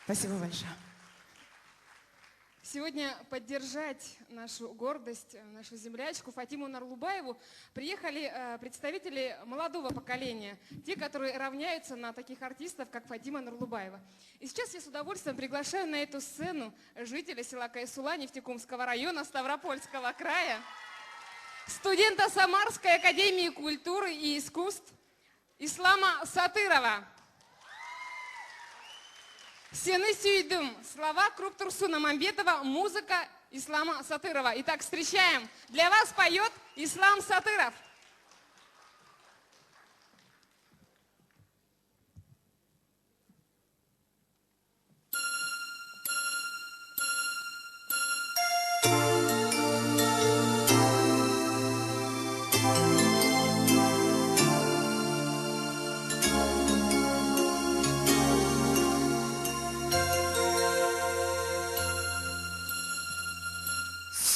Спасибо большое. Сегодня поддержать нашу гордость, нашу землячку Фатиму Нарлубаеву приехали представители молодого поколения, те, которые равняются на таких артистов, как Фатима Нарлубаева. И сейчас я с удовольствием приглашаю на эту сцену жителя села Кайсула Нефтекумского района Ставропольского края, студента Самарской академии культуры и искусств Ислама Сатырова. Сені сүйдім. Слова Круптурсуна Мамбетова, музыка Ислама Сатырова. Итак, встречаем. Для вас поет Ислам Сатыров.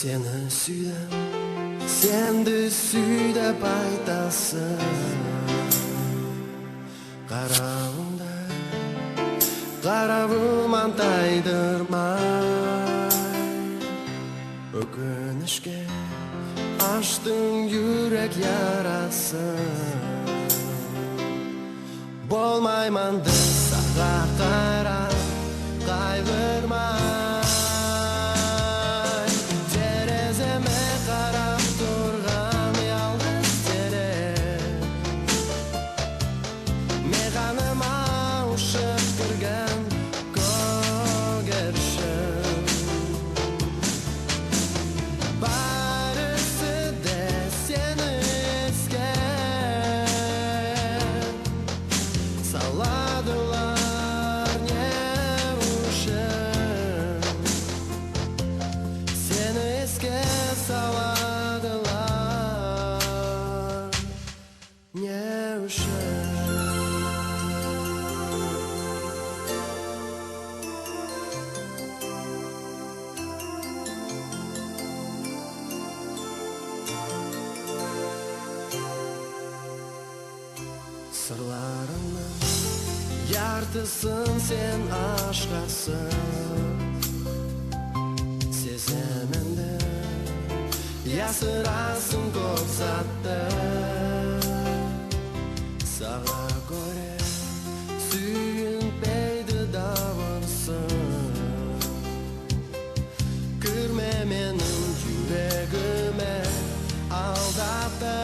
Seni suyam, senді suyda айтасың. Қарауымдай, қарауым тайдырмай. Өкінішке аштың жүрек ярасын. Болмайманды саға қарап, қайғырмай. Sırlarının yartısın sen aşkasın. Sezemende yasırasın көп zatты. Sağa göre sүйінпейді davırsın. Kürme menin yüreğime aldattı.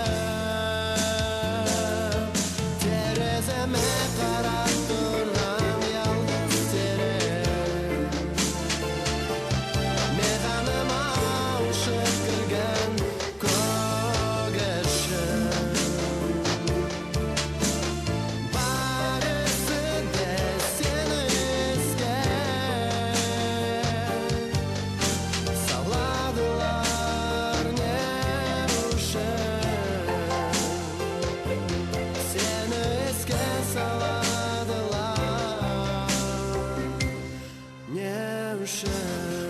Nevşehir.